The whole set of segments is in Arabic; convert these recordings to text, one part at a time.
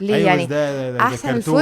ليه أيوة يعني ده احسن كرتون.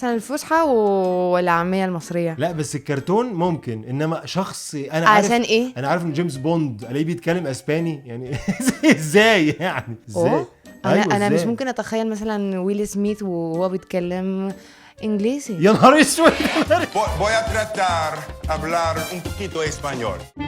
الفصحى والعاميه المصريه؟ لا بس الكرتون ممكن، انما شخص انا عشان عارف ايه؟ انا عارف ان جيمس بوند الاقيه بيتكلم اسباني يعني ازاي يعني ازاي؟ أوه. انا مش إزاي؟ ممكن اتخيل مثلا ويل سميث وهو بيتكلم انجليزي. يا نهار اسود. Voy a tratar de hablar un poquito español.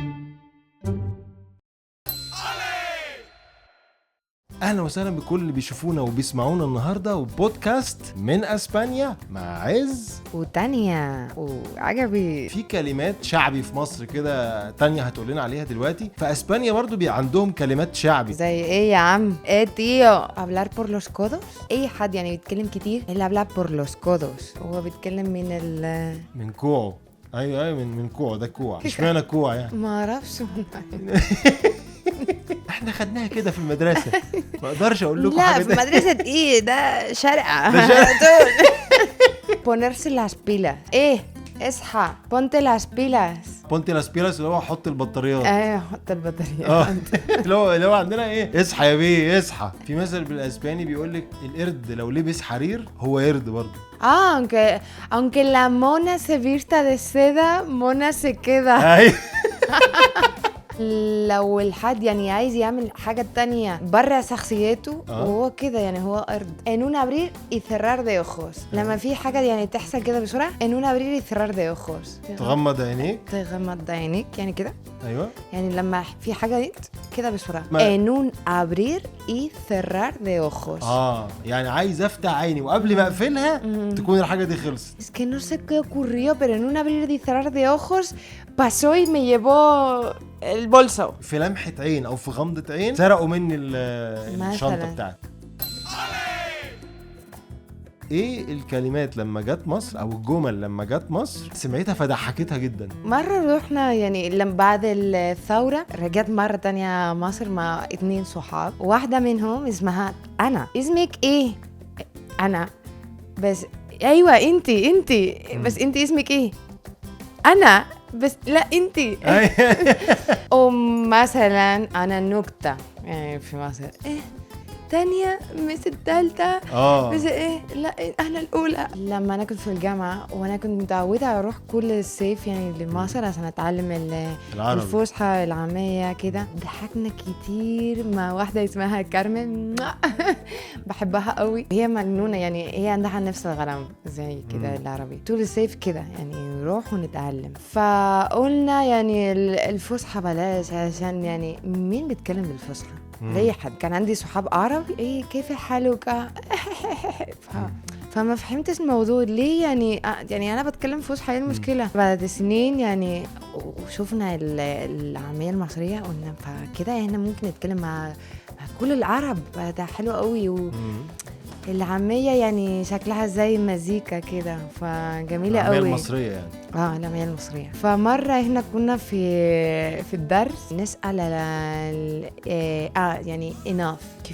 اهلا وسهلا بكل اللي بيشوفونا وبيسمعونا النهارده وبودكاست من اسبانيا مع عز وتانية وعجبي. في كلمات شعبي في مصر كده، تانية هتقول لنا عليها دلوقتي. في اسبانيا برضو عندهم كلمات شعبي. زي ايه يا عم؟ ايه تيو؟ hablar por los codos. اي حد يعني بيتكلم كتير اللي hablar por los codos هو بيتكلم من كوعه. ايوه من كوعه، ده كوع. اشمعنى كوع يعني؟ ما اعرفش والله. احنا خدناها كده في المدرسه، ما اقدرش اقول لكم لا حاجه في ده. مدرسة ايه ده؟ شرقة. ponerse las pilas. ايه اصحى ponte las pilas. بونتي لاس بيلاس اللي هو حط البطاريات. ايه حط البطارية. اللي هو عندنا ايه، اصحى يا بيه اصحى. في مثل بالاسباني بيقول لك القرد لو لبس حرير هو قرد برضه. aunque la mona se vista de seda, mona se queda. ايوه. لو الحد يعني عايز يعمل حاجة تانية برا شخصيته وهو كده يعني هو قرد. en un abrir y cerrar de ojos. لما في حاجة يعني تحصل كده بسرعة en un abrir y cerrar de ojos. تغمض عينيك. تغمض عينيك يعني كده. ايوه يعني لما في حاجة كده بسرعة ما... en un abrir y cerrar de ojos. يعني عايز افتح عيني وقبل ما اقفلها تكون الحاجة دي خلصت. Es que no sé qué ocurrió, pero en un abrir y cerrar de ojos pasó y me llevó البولسو. في لمحة عين او في غمضة عين سرقوا مني الشنطة بتاعتي. ايه الكلمات لما جت مصر او الجمل لما جت مصر سمعتها فضحكتها جدا؟ مرة رحنا يعني لما بعد الثورة رجعت مرة تانية مصر مع 2 صحاب. واحدة منهم اسمها أنا. اسمك ايه؟ أنا. بس ايوه انتي بس انتي اسمك ايه؟ أنا. بس لا انتي. ومثلا انا نكتة يعني في مصر ايه تانية مس التالتة مس ايه لا انا الاولى. لما انا كنت في الجامعة وانا كنت متعودة اروح كل الصيف يعني لمصر عشان اتعلم الفصحى العامية كده. ضحكنا كتير مع واحدة اسمها كارمن. بحبها قوي، هي مجنونة يعني، هي عندها نفس الغرام زي كده العربي. طول الصيف كده يعني نروح ونتعلم. فقلنا يعني الفصحى بلاش عشان يعني مين بيتكلم بالفصحى؟ ليه حد. كان عندي صحاب عربي ايه كيف حالك فما فهمتش الموضوع ليه يعني انا بتكلم فصحى ايه المشكله. بعد سنين يعني وشوفنا العاميه المصريه قلنا فكده احنا ممكن نتكلم مع كل العرب. ده حلو قوي. العاميه يعني شكلها زي مزيكا كده فجميله قوي. العاميه المصريه يعني العاميه المصريه. فمره احنا كنا في الدرس نسال على يعني enough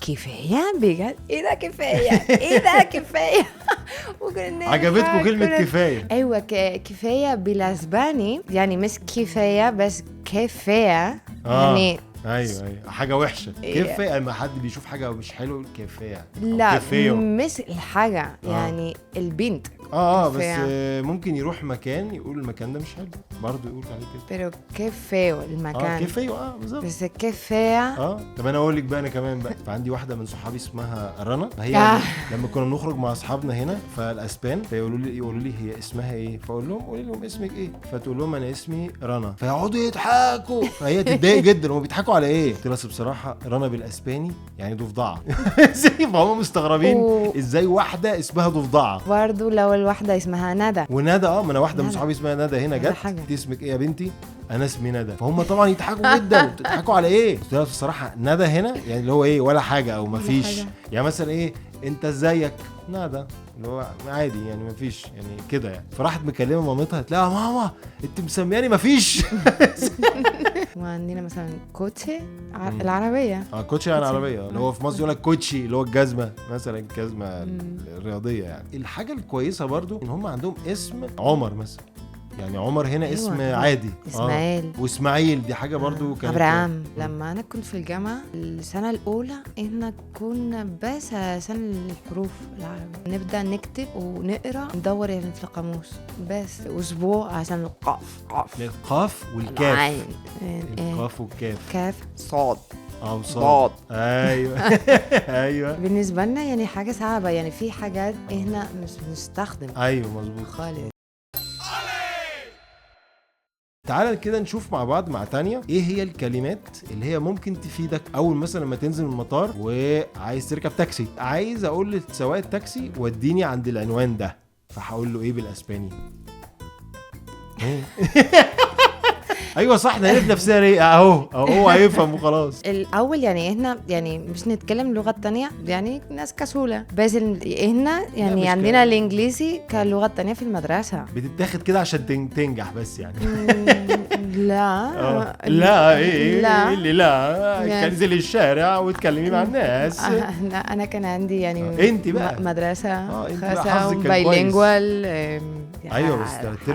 كفايه بجد. ايه ده كفايه عجبتكم كلمه كفايه؟ ايوه كفايه بالاسباني يعني مش كفايه بس كفايه يعني ايوه حاجه وحشه. كفايه لما حد بيشوف حاجه مش حلوه كفايه. لا مش الحاجه يعني البنت بس ممكن يروح مكان يقول المكان ده مش حلو برضه يقول عليه كده. pero كفايه المكان كفايه بالظبط. بس كفايه طب انا اقول لك بقى انا كمان بقى. فعندي واحده من صحابي اسمها رنا. هي لما كنا بنخرج مع اصحابنا هنا فالاسبان فيقولوا لي هي اسمها ايه، فاقول لهم قولي لهم اسمك ايه، فتقول لهم انا اسمي رنا، فيقعدوا يضحكوا. فهي تتضايق جدا هم بيضحكوا على ايه. قلت لها بصراحه رنا بالاسباني يعني ضفدعه. زي ما هم مستغربين ازاي واحده اسمها ضفدعه. برضه لو الواحده اسمها ندى وندى ما انا واحده من صحابي اسمها ندى هنا جت. انت اسمك ايه يا بنتي؟ انا اسمي ندى. فهم طبعا يضحكوا جدا. بتضحكوا على ايه؟ قلت لها بصراحه ندى هنا يعني اللي هو ايه ولا حاجه او مفيش. يعني مثلا ايه انت ازيك ندى اللي هو عادي يعني مفيش يعني كده يعني. فراحت مكلمه مامتها قالت لها ماما انت مسمياني مفيش. وعندنا مثلا كوتشي العربيه. كوتشي يعني عربيه اللي هو في مصر يقول لك كوتشي اللي هو الجزمه مثلا الجزمه الرياضيه يعني. الحاجه الكويسه برضو ان هم عندهم اسم عمر مثلا يعني عمر هنا أيوة. اسم عادي. اسماعيل واسماعيل دي حاجه برضو كانت ابراهام. لما انا كنت في الجامعه السنه الاولى احنا كنا بس عشان الحروف العربي نبدا نكتب ونقرا ندور يعني في القاموس بس اسبوع عشان القاف القاف والكاف. العين. القاف والكاف. كاف صاد او صاد. ايوه ايوه. بالنسبه لنا يعني حاجه صعبه يعني في حاجات احنا مش بنستخدم. ايوه مظبوط خالص. تعالى كده نشوف مع بعض مع تانيا ايه هي الكلمات اللي هي ممكن تفيدك اول مثلا لما تنزل من المطار وعايز تركب تاكسي. عايز اقول لسواق التاكسي وديني عند العنوان ده، فهقول له ايه بالاسباني؟ ايوه صح، ده عرف نفسنا ليه اهو هو هيفهم وخلاص. الاول يعني احنا يعني مش نتكلم لغه تانية يعني ناس كسوله بس احنا يعني عندنا الانجليزي كلغه تانية في المدرسه بتتاخد كده عشان تنجح بس يعني. لا لا ايه لا اللي لا تنزلي الشارع وتكلمي مع الناس. انا كان عندي يعني انت بقى مدرسه خاصه بايلينجوال. ايوه بس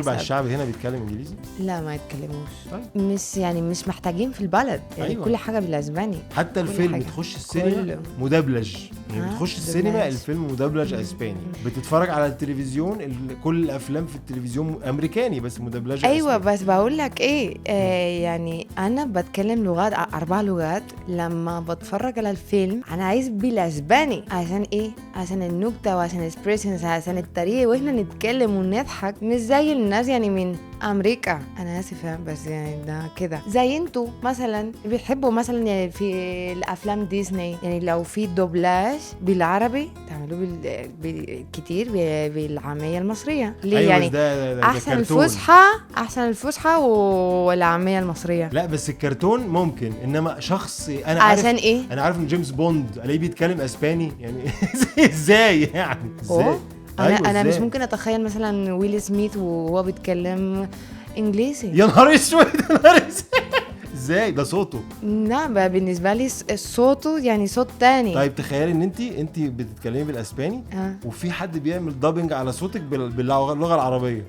3/4 الشعب هنا بيتكلم انجليزي. لا ما يتكلموش. طيب. مش يعني مش محتاجين في البلد يعني أيوة. كل حاجه بالاسباني. حتى الفيلم بتخش السينما مدبلج يعني بتخش السينما الفيلم مدبلج اسباني. بتتفرج على التلفزيون كل الافلام في التلفزيون امريكاني بس مدبلجه ايوه أسباني. بس بقول لك ايه يعني انا بتكلم لغات 4 لغات لما بتفرج على الفيلم انا عايز بالاسباني عشان ايه؟ عشان النكته وعشان الاسبريشنز عشان الطريقه واحنا نتكلم ونضحك مش زي الناس يعني من امريكا. انا اسفه بس يعني ده كده زي انتوا مثلا بيحبوا مثلا يعني في الافلام ديزني يعني لو في دوبلاج بالعربي تعملوه كتير بالعاميه المصريه ليه؟ أيوة يعني ده احسن الفصحى والعاميه المصريه. لا بس الكرتون ممكن انما شخص انا عشان عارف ايه؟ انا عارف ان جيمس بوند الاقيه بيتكلم اسباني يعني ازاي يعني ازاي؟ انا مش ممكن اتخيل مثلا ويل سميث وهو بيتكلم انجليزي. يا نهار اسود يا نهار اسود ازاي ده صوته؟ لا بالنسبه لي صوته يعني صوت تاني. طيب تخيلي ان انت بتتكلمي بالاسباني وفي حد بيعمل دابنج على صوتك باللغه العربيه.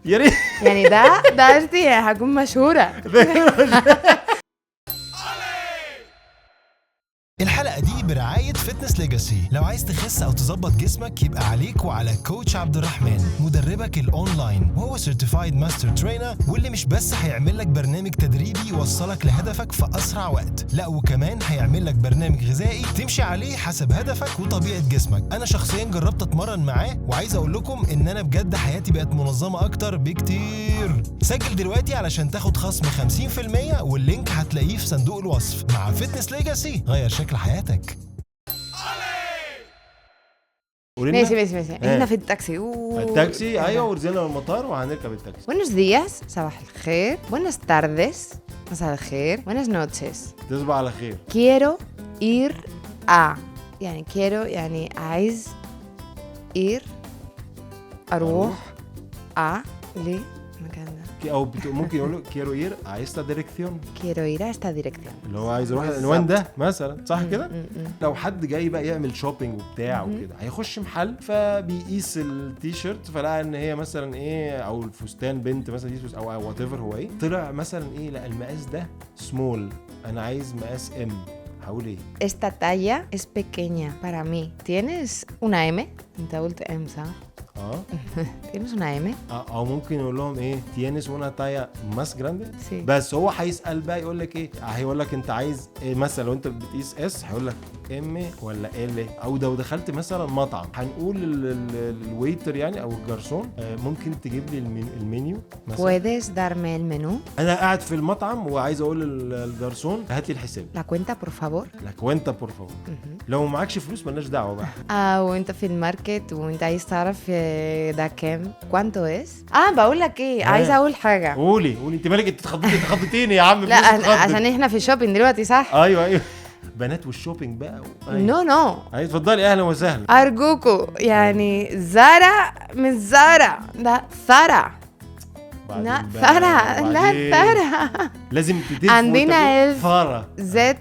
يا ريت يعني ده قصدي هكون مشهوره. الحلقة دي برعاية فتنس ليجاسي. لو عايز تخس أو تظبط جسمك يبقى عليك وعلى كوتش عبد الرحمن مدربك الأونلاين، وهو سيرتيفايد ماستر ترينر واللي مش بس هيعمل لك برنامج تدريبي يوصلك لهدفك في أسرع وقت، لا وكمان هيعمل لك برنامج غذائي تمشي عليه حسب هدفك وطبيعة جسمك. أنا شخصيا جربت أتمرن معاه وعايز أقول لكم إن أنا بجد حياتي بقت منظمة أكتر بكتير. سجل دلوقتي علشان تاخد خصم 50% واللينك هتلاقيه في صندوق الوصف. مع فتنس ليجاسي غير شكل حياتك. ماشي احنا في التاكسي التاكسي ايوه ورزينا المطار وهنركب التاكسي. buenos días صباح الخير buenas tardes مساء الخير buenas noches تصبح على خير. quiero ir a يعني quiero يعني عايز ir اروح a لمكان ده او ممكن يقولوا quiero ir a esta dirección. quiero ir a esta dirección اللي هو عايز يروح العنوان ده مثلا صح كده. لو حد جاي بقى يعمل شوبينج وبتاع وكده هيخش محل فبيقيس التيشيرت فلقى ان هي مثلا ايه او الفستان بنت مثلا او وات ايفر هو ايه طلع مثلا ايه لا المقاس ده سمول انا عايز مقاس ام. هقول ايه؟ esta talla es pequeña para mí tienes una M. انت قلت ام صح؟ tienes una M. او ممكن يقول لهم ايه tienes una talla más grande. sí. بس هو هيسال بقى يقول لك ايه هيقول لك انت عايز إيه مثلا لو انت بتقيس اس هيقول لك ام ولا ال او لو دخلت مثلا مطعم هنقول الويتر يعني او الجرسون ممكن تجيب لي المنيو مثلا. puedes darme el menú. انا قاعد في المطعم وعايز اقول للجرسون هات لي الحساب. la cuenta por favor. la cuenta por favor. لو معكش فلوس مالناش دعوه بقى. وانت في الماركت وانت عايز تعرف ده كام cuánto es. بقول لك ايه عايزه اقول حاجه. قولي انت مالك انت اتخضيتيني يا عم. لا عشان احنا في الشوبينج دلوقتي صح. ايوه بنات والشوبينج بقى نو اتفضلي اهلا وسهلا. ارجوكوا يعني زارا مش زارا ده ثرى. لا ثرى لازم تدفع عندنا ثرى زيت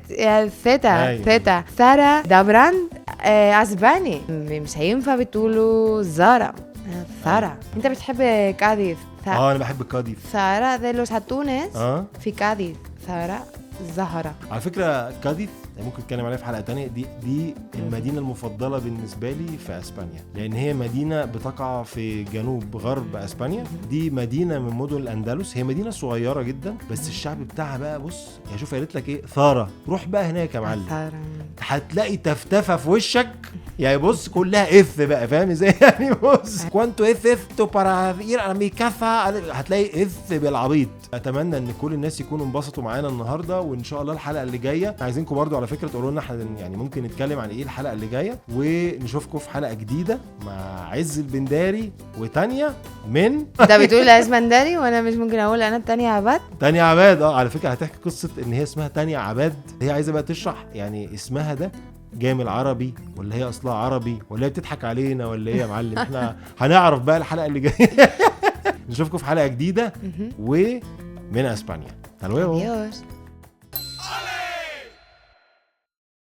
ثيتا ثرى ده براند اسباني مش هينفع بتقولوا زارا ثرى. انت بتحب كاديث انا بحب كاديث. Zahara de los atunes في كاديث. Zahara Zahara. على فكره كاديث ممكن نتكلم عليها في حلقه تانية. دي المدينه المفضله بالنسبه لي في اسبانيا، لان هي مدينه بتقع في جنوب غرب اسبانيا. دي مدينه من مدن الاندلس، هي مدينه صغيره جدا بس الشعب بتاعها بقى بص يا شوف قالت لك ايه ثاره، روح بقى هناك يا معلم هتلاقي تفتفه في وشك يعني بص كلها اف بقى فاهم ازاي يعني بص كوانتو اف تو بارا ir a mi casa هتلاقي اف بالعبيط. اتمنى ان كل الناس يكونوا انبسطوا معانا النهارده، وان شاء الله الحلقه اللي جايه عايزينكم برضو على فكره تقولوا لنا احنا يعني ممكن نتكلم عن ايه الحلقه اللي جايه، ونشوفكم في حلقه جديده مع عز البنداري وتانيا من ده بتقول عز بنداري وانا مش ممكن اقول انا تانيا عباد. تانيا عباد على فكره هتحكي قصه ان هي اسمها تانيا عباد. هي عايزه بقى تشرح يعني اسمها ده جاي من العربي ولا هي اصلها عربي ولا هي بتضحك علينا ولا ايه يا معلم. احنا هنعرف بقى الحلقه اللي جايه. نشوفكم في حلقه جديده ومن اسبانيا. Adiós.